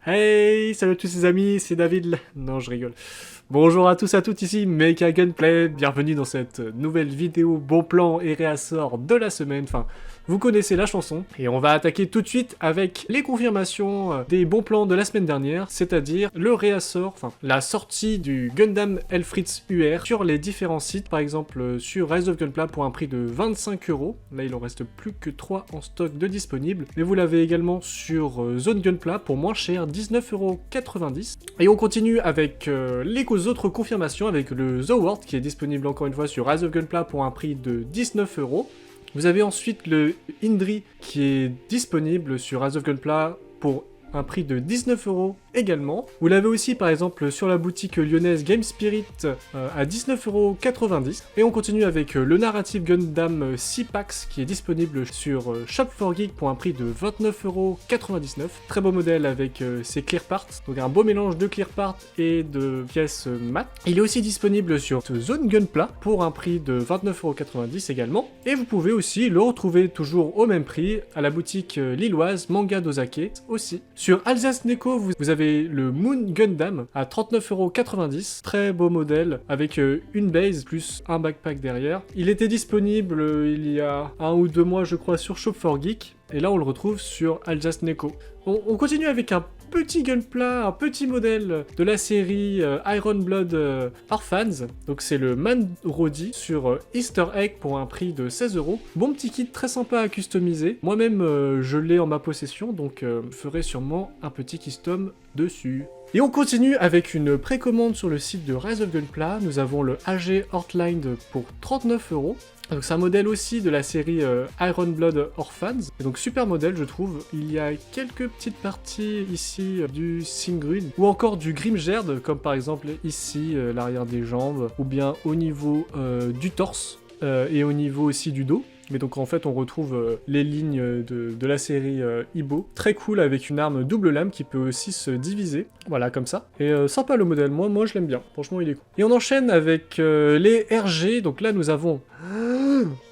Hey, salut à tous les amis, c'est David. Non, je rigole. Bonjour à tous et à toutes, ici Mecha Gunplay. Bienvenue dans cette nouvelle vidéo bon plan et réassort de la semaine. Enfin, vous connaissez la chanson. Et on va attaquer tout de suite avec les confirmations des bons plans de la semaine dernière, c'est-à-dire le réassort, enfin la sortie du Gundam Elfritz UR sur les différents sites, par exemple sur Rise of Gunpla pour un prix de 25€. Là, il en reste plus que 3 en stock de disponibles. Mais vous l'avez également sur Zone Gunpla pour moins cher, 19,90€. Et on continue avec les autres confirmations avec le The World qui est disponible encore une fois sur Rise of Gunpla pour un prix de 19€. Vous avez ensuite le Indri qui est disponible sur Rise of Gunpla pour un prix de 19€ également. Vous l'avez aussi par exemple sur la boutique lyonnaise Game Spirit à 19,90€. Et on continue avec le Narrative Gundam 6 packs qui est disponible sur Shop4Geek pour un prix de 29,99€. Très beau modèle avec ses clear parts, donc un beau mélange de clear parts et de pièces mat. Il est aussi disponible sur Zone Gunpla pour un prix de 29,90€ également. Et vous pouvez aussi le retrouver toujours au même prix à la boutique lilloise Manga Dozake aussi. Sur Alsace Neko, vous avez le Moon Gundam à 39,90€. Très beau modèle avec une base plus un backpack derrière. Il était disponible il y a 1 ou 2 mois je crois sur Shop4Geek. Et là on le retrouve sur Alsace Neko. On continue avec un petit Gunpla, un petit modèle de la série Iron Blood Orphans. Donc c'est le Manrodi sur Easter Egg pour un prix de 16€. Bon petit kit très sympa à customiser. Moi-même je l'ai en ma possession, donc je ferai sûrement un petit custom dessus. Et on continue avec une précommande sur le site de Rise of Gunpla. Nous avons le AG Heartline pour 39€. Donc c'est un modèle aussi de la série Iron Blood Orphans. Et donc super modèle je trouve. Il y a quelques petites parties ici du Singrun ou encore du Grimgerd, comme par exemple ici l'arrière des jambes, ou bien au niveau du torse et au niveau aussi du dos. Mais donc en fait on retrouve les lignes de la série Ibo. Très cool avec une arme double lame qui peut aussi se diviser. Voilà comme ça. Et sympa le modèle, moi je l'aime bien. Franchement il est cool. Et on enchaîne avec les RG. Donc là nous avons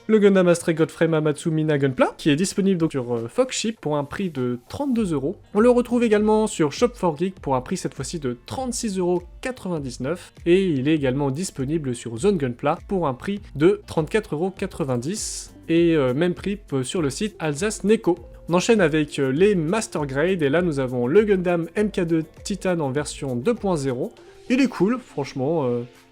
le Gundam Astray Godfrey Amatsu Mina Gunpla, qui est disponible donc sur Foxship pour un prix de 32€. On le retrouve également sur Shop4Geek pour un prix cette fois-ci de 36,99€. Et il est également disponible sur Zone Gunpla pour un prix de 34,90€. Et même prix sur le site Alsace Neko. On enchaîne avec les Master Grade, et là nous avons le Gundam MK2 Titan en version 2.0. Il est cool, franchement.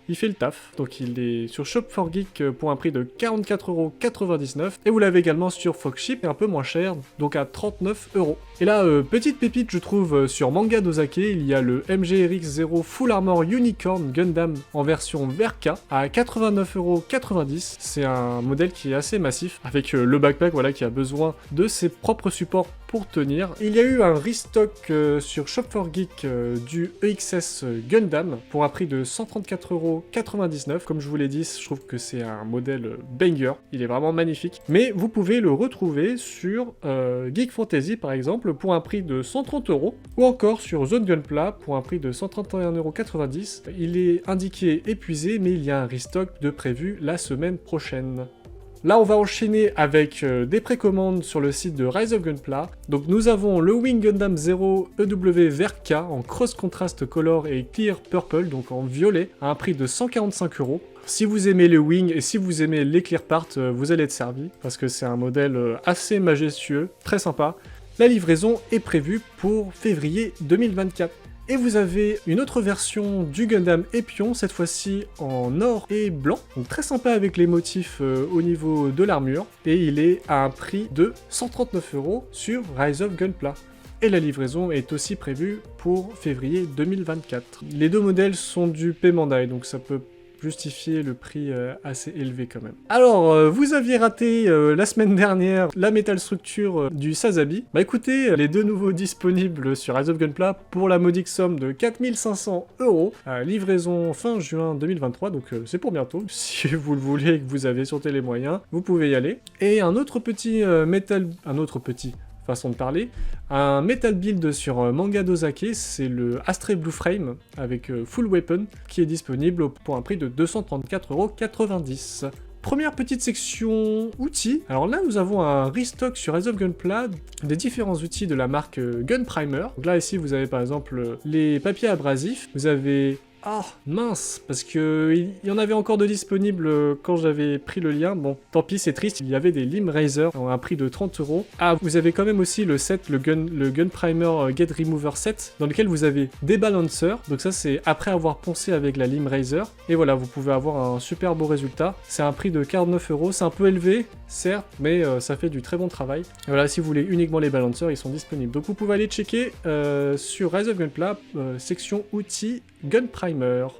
Il fait le taf, donc il est sur Shop4Geek pour un prix de 44,99€. Et vous l'avez également sur Foxship, et un peu moins cher, donc à 39€. Et là, petite pépite je trouve, sur Manga Dozake, il y a le MGRX0 Full Armor Unicorn Gundam en version Verka à 89,90€. C'est un modèle qui est assez massif, avec le backpack voilà, qui a besoin de ses propres supports pour tenir. Il y a eu un restock sur Shop4Geek du EXS Gundam pour un prix de 134,99€. Comme je vous l'ai dit, je trouve que c'est un modèle banger. Il est vraiment magnifique. Mais vous pouvez le retrouver sur Geek Fantasy par exemple pour un prix de 130€, ou encore sur Zone Gunpla pour un prix de 131,90€. Il est indiqué épuisé, mais il y a un restock de prévu la semaine prochaine. Là, on va enchaîner avec des précommandes sur le site de Rise of Gunpla. Donc nous avons le Wing Gundam 0 EW Verka en Cross Contrast Color et Clear Purple, donc en violet, à un prix de 145€. Si vous aimez les Wings et si vous aimez les Clear Parts, vous allez être servi, parce que c'est un modèle assez majestueux, très sympa. La livraison est prévue pour février 2024. Et vous avez une autre version du Gundam Epion, cette fois-ci en or et blanc, donc très sympa avec les motifs au niveau de l'armure, et il est à un prix de 139€ sur Rise of Gunpla. Et la livraison est aussi prévue pour février 2024. Les deux modèles sont du Pemandai, donc ça peut justifier le prix assez élevé quand même. Alors, vous aviez raté la semaine dernière la Metal Structure du Sazabi. Bah écoutez, les deux nouveaux disponibles sur Rise of Gunpla pour la modique somme de 4500€. Livraison fin juin 2023, donc c'est pour bientôt. Si vous le voulez et que vous avez sauté les moyens, vous pouvez y aller. Et un autre petit façon de parler. Un Metal Build sur Manga Dozake, c'est le Astray Blue Frame avec Full Weapon qui est disponible pour un prix de 234,90€. Première petite section outils. Alors là, nous avons un restock sur Rise of Gunpla des différents outils de la marque Gun Primer. Donc là, ici, vous avez par exemple les papiers abrasifs. Vous avez... Ah, mince, parce que il y en avait encore de disponibles quand j'avais pris le lien. Bon, tant pis, c'est triste, il y avait des Lim Razor à un prix de 30 €. Ah, vous avez quand même aussi le set, le Gun Primer Get Remover set, dans lequel vous avez des balancers. Donc ça, c'est après avoir poncé avec la Lim Razor. Et voilà, vous pouvez avoir un super beau résultat. C'est un prix de 49 €, c'est un peu élevé, certes, mais ça fait du très bon travail. Et voilà, si vous voulez uniquement les balancers, ils sont disponibles. Donc vous pouvez aller checker sur Rise of Gunpla, section outils, Gun Primer.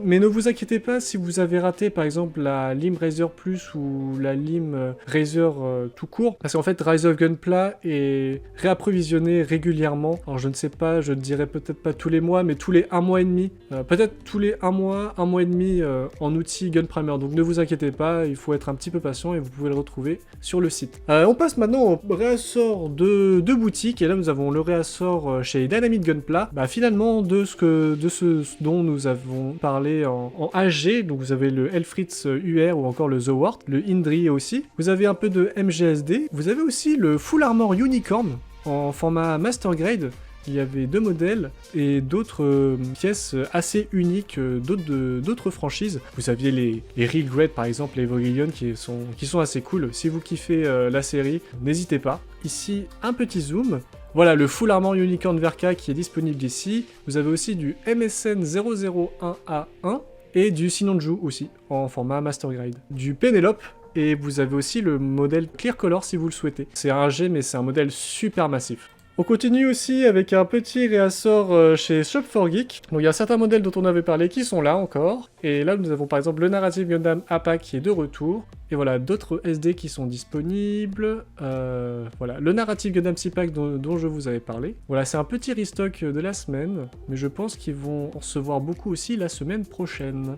Mais ne vous inquiétez pas si vous avez raté par exemple la Lim Razor Plus ou la Lim Razor tout court, parce qu'en fait Rise of Gunpla est réapprovisionné régulièrement. Alors je ne sais pas, je ne dirais peut-être pas tous les mois, mais tous les 1 mois et demi. Peut-être tous les 1 mois et demi en outils Gun Primer. Donc ne vous inquiétez pas, il faut être un petit peu patient et vous pouvez le retrouver sur le site. On passe maintenant au réassort de boutiques, et là nous avons le réassort chez Dynamite Gunpla. Finalement de ce dont nous avons parlé en HG, donc vous avez le Elfritz UR ou encore le The Wart, le Indri aussi. Vous avez un peu de MGSD, vous avez aussi le Full Armor Unicorn en format Master Grade. Il y avait 2 modèles et d'autres pièces assez uniques d'autres franchises. Vous aviez les Real Grade par exemple, les Evangelion qui sont assez cool. Si vous kiffez la série, n'hésitez pas. Ici, un petit zoom. Voilà le Full Armor Unicorn Verka qui est disponible ici. Vous avez aussi du MSN 001A1 et du Sinonju aussi, en format Master Grade. Du Penelope, et vous avez aussi le modèle Clear Color si vous le souhaitez. C'est un G mais c'est un modèle super massif. On continue aussi avec un petit réassort chez Shop4Geek. Donc il y a certains modèles dont on avait parlé qui sont là encore. Et là nous avons par exemple le Narrative Gundam APA qui est de retour. Et voilà, d'autres SD qui sont disponibles. Voilà, le Narrative Gundam C-Pack dont je vous avais parlé. Voilà, c'est un petit restock de la semaine. Mais je pense qu'ils vont en recevoir beaucoup aussi la semaine prochaine.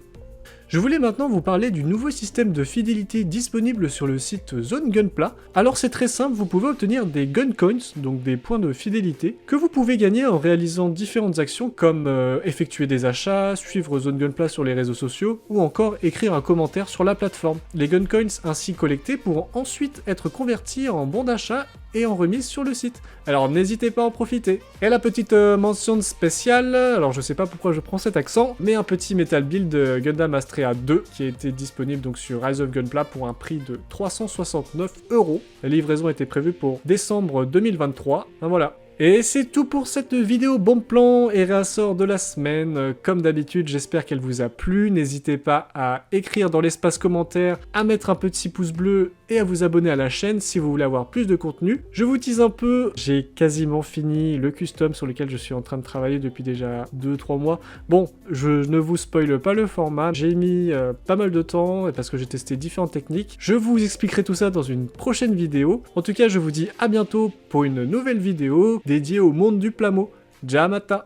Je voulais maintenant vous parler du nouveau système de fidélité disponible sur le site Zone Gunpla. Alors c'est très simple, vous pouvez obtenir des Gun Coins, donc des points de fidélité, que vous pouvez gagner en réalisant différentes actions comme effectuer des achats, suivre Zone Gunpla sur les réseaux sociaux, ou encore écrire un commentaire sur la plateforme. Les Gun Coins ainsi collectés pourront ensuite être convertis en bons d'achat et en remise sur le site. Alors n'hésitez pas à en profiter. Et la petite mention spéciale, alors je sais pas pourquoi je prends cet accent, mais un petit Metal Build Gundam Astrea 2 qui a été disponible donc sur Rise of Gunpla pour un prix de 369 €. La livraison était prévue pour décembre 2023. Voilà. Et c'est tout pour cette vidéo bon plan et réassort de la semaine. Comme d'habitude, j'espère qu'elle vous a plu. N'hésitez pas à écrire dans l'espace commentaire, à mettre un petit pouce bleu et à vous abonner à la chaîne si vous voulez avoir plus de contenu. Je vous tease un peu, j'ai quasiment fini le custom sur lequel je suis en train de travailler depuis déjà 2-3 mois. Bon, je ne vous spoile pas le format, j'ai mis pas mal de temps parce que j'ai testé différentes techniques. Je vous expliquerai tout ça dans une prochaine vidéo. En tout cas, je vous dis à bientôt pour une nouvelle vidéo dédiée au monde du plamo. Jamata!